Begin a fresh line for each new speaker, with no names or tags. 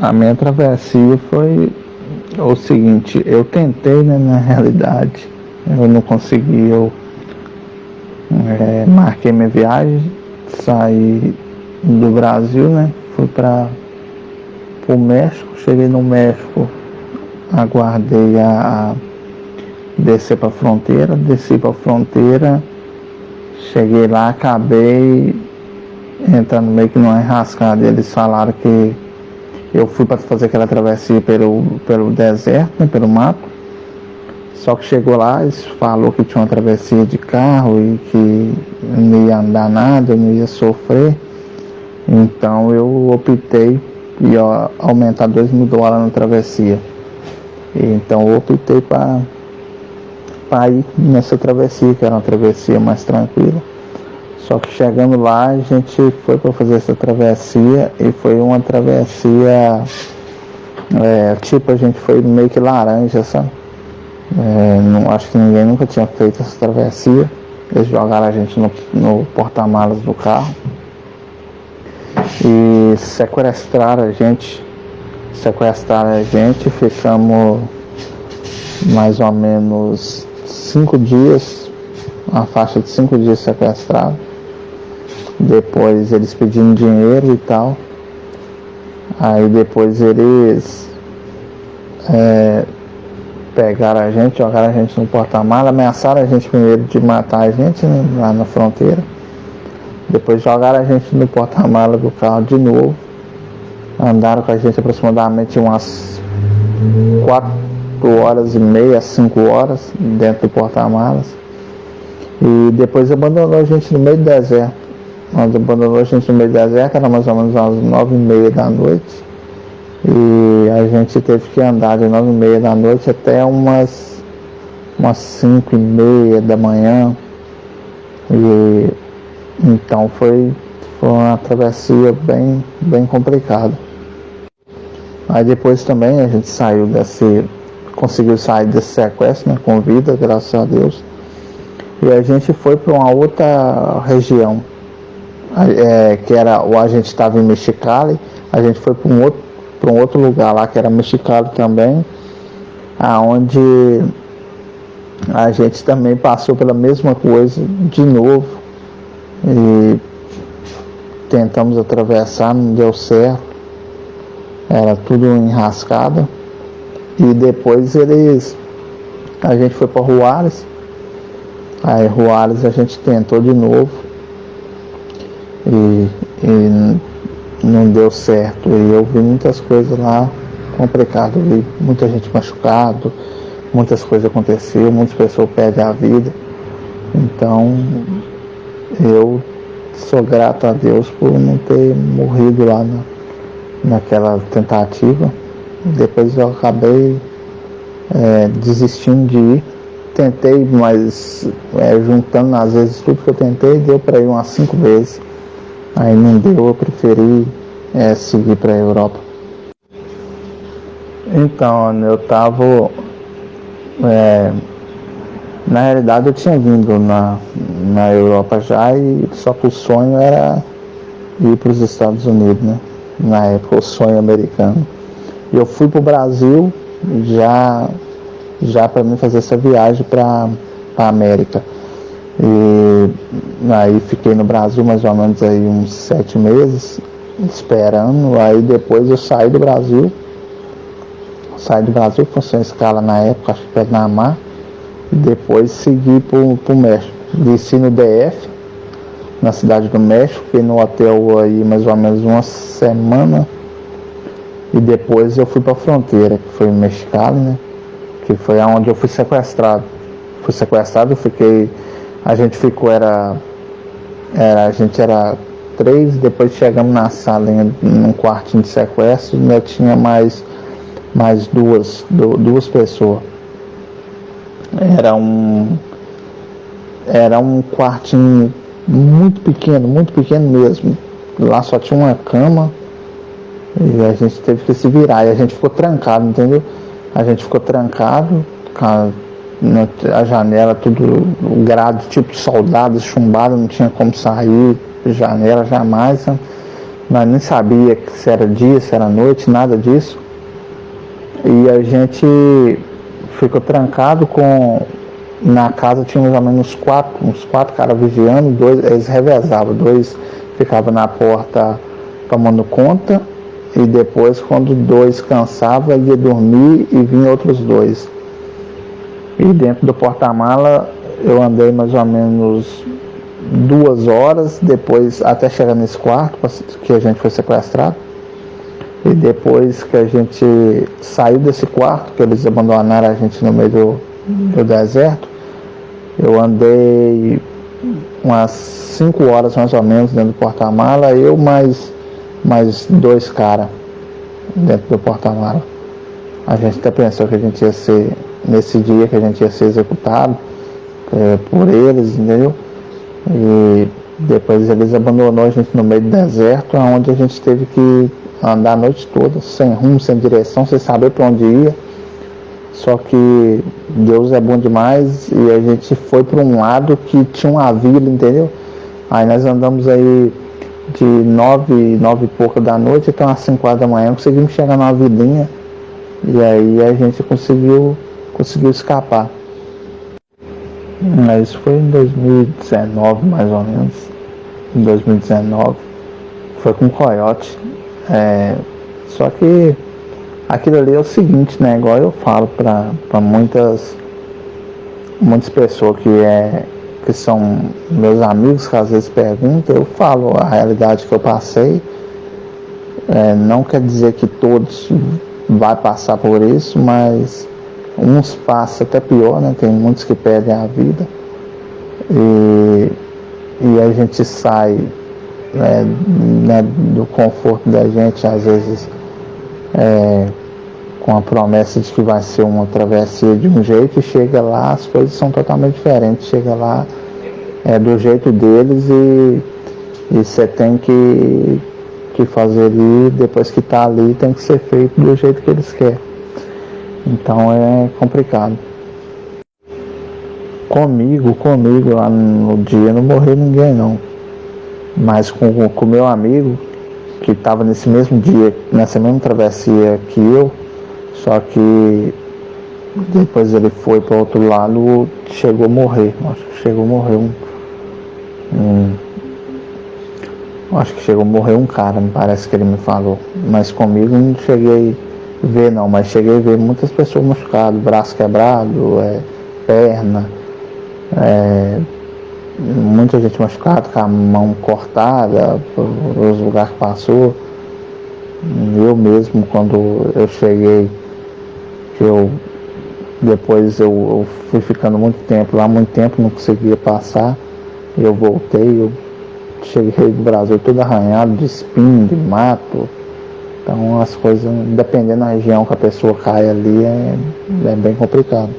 A minha travessia foi o seguinte: eu tentei, né, na realidade, eu não consegui. Eu marquei minha viagem, saí do Brasil, né, fui para o México. Cheguei no México, aguardei a descer para a fronteira, desci para a fronteira, cheguei lá, acabei entrando meio que numa enrascada. Eles falaram que eu fui para fazer aquela travessia pelo deserto, né, pelo mato. Só que chegou lá, eles falou que tinha uma travessia de carro e que eu não ia andar nada, eu não ia sofrer. Então eu optei em aumentar $2.000 na travessia. Então eu optei para ir nessa travessia, que era uma travessia mais tranquila. Só que chegando lá, a gente foi para fazer essa travessia e foi uma travessia, tipo, a gente foi meio que laranja, sabe? Não, acho que ninguém nunca tinha feito essa travessia. Eles jogaram a gente no porta-malas do carro e sequestraram a gente. Ficamos mais ou menos 5 dias, uma faixa de 5 dias sequestrado. Depois eles pedindo dinheiro e tal. Aí depois eles pegaram a gente, jogaram a gente no porta-malas, ameaçaram a gente primeiro de matar a gente, né, lá na fronteira. Depois jogaram a gente no porta-malas do carro de novo. Andaram com a gente aproximadamente umas 4h30, 5 horas dentro do porta-malas. E depois abandonou a gente no meio do deserto. Era mais ou menos umas 9h30 da noite. E a gente teve que andar de 9h30 da noite até umas 5h30 da manhã. E então foi uma travessia bem complicada. Aí depois também a gente conseguiu sair desse sequestro, né, com vida, graças a Deus. E a gente foi para uma outra região, que era, a gente estava em Mexicali, a gente foi para um outro lugar lá, que era Mexicali também, aonde a gente também passou pela mesma coisa de novo. E tentamos atravessar, não deu certo, era tudo enrascada. E depois a gente foi para Juárez. Aí Juárez a gente tentou de novo e não deu certo. E eu vi muitas coisas lá complicadas, vi muita gente machucada, muitas coisas aconteceram, muitas pessoas perdem a vida. Então eu sou grato a Deus por não ter morrido lá naquela tentativa. Depois eu acabei desistindo de ir. Tentei, mas juntando às vezes tudo que eu tentei, deu para ir umas 5 vezes. Aí não deu, eu preferi seguir para a Europa. Então, eu estava... na realidade eu tinha vindo na Europa já, e só que o sonho era ir para os Estados Unidos, né? Na época, o sonho americano. E eu fui para o Brasil já para mim fazer essa viagem para a América. E aí fiquei no Brasil mais ou menos aí uns 7 meses esperando. Aí depois eu saí do Brasil, fosse uma escala na época, acho que Panamá, e depois segui para o México. Desci no DF, na cidade do México, fiquei no hotel aí mais ou menos uma semana. E depois eu fui para a fronteira, que foi em Mexicali, né? Que foi onde eu fui sequestrado. A gente era 3, depois chegamos na sala, num quartinho de sequestro, ainda tinha mais duas pessoas. Era um quartinho muito pequeno mesmo. Lá só tinha uma cama e a gente teve que se virar. E a gente ficou trancado, entendeu? A gente ficou trancado, a janela tudo, o grade tipo soldado, chumbado, não tinha como sair, janela jamais, né? Nós nem sabia se era dia, se era noite, nada disso. E a gente ficou trancado na casa tinha mais ou menos uns quatro caras vigiando, eles revezavam, dois ficavam na porta tomando conta, e depois quando dois cansavam ia dormir e vinha outros dois. E dentro do porta-mala eu andei mais ou menos 2 horas, depois até chegar nesse quarto que a gente foi sequestrado. E depois que a gente saiu desse quarto, que eles abandonaram a gente no meio do deserto, eu andei umas 5 horas mais ou menos dentro do porta-mala, eu mais 2 caras dentro do porta-mala. A gente até pensou que a gente ia ser, nesse dia que a gente ia ser executado por eles, entendeu? E depois eles abandonaram a gente no meio do deserto, onde a gente teve que andar a noite toda, sem rumo, sem direção, sem saber para onde ia. Só que Deus é bom demais e a gente foi para um lado que tinha uma vila, entendeu? Aí nós andamos aí de 9 e pouca da noite até umas 5 horas da manhã, conseguimos chegar numa vilinha e aí a gente conseguiu escapar. Isso foi em 2019, mais ou menos. Em 2019 foi com coiote. Só que aquilo ali é o seguinte, né? Igual eu falo para muitas pessoas que são meus amigos, que às vezes perguntam, eu falo a realidade que eu passei. Não quer dizer que todos vão passar por isso, mas uns passam até pior, né? Tem muitos que perdem a vida. E a gente sai né, do conforto da gente, às vezes com a promessa de que vai ser uma travessia de um jeito, e chega lá, as coisas são totalmente diferentes. Chega lá do jeito deles e você tem que fazer ali, depois que está ali, tem que ser feito do jeito que eles querem. Então é complicado. Comigo lá no dia não morreu ninguém não. Mas com o meu amigo, que estava nesse mesmo dia, nessa mesma travessia que eu, só que depois ele foi para o outro lado, chegou a morrer. Acho que chegou a morrer acho que chegou a morrer um cara, me parece que ele me falou. Mas comigo não cheguei a ver não, mas cheguei a ver muitas pessoas machucadas, braço quebrado, perna, muita gente machucada, com a mão cortada, os lugares que passou. Eu mesmo, quando eu cheguei, depois eu fui ficando muito tempo lá, não conseguia passar, eu voltei, eu cheguei do Brasil todo arranhado de espinho, de mato. Então as coisas, dependendo da região que a pessoa cai ali, é bem complicado.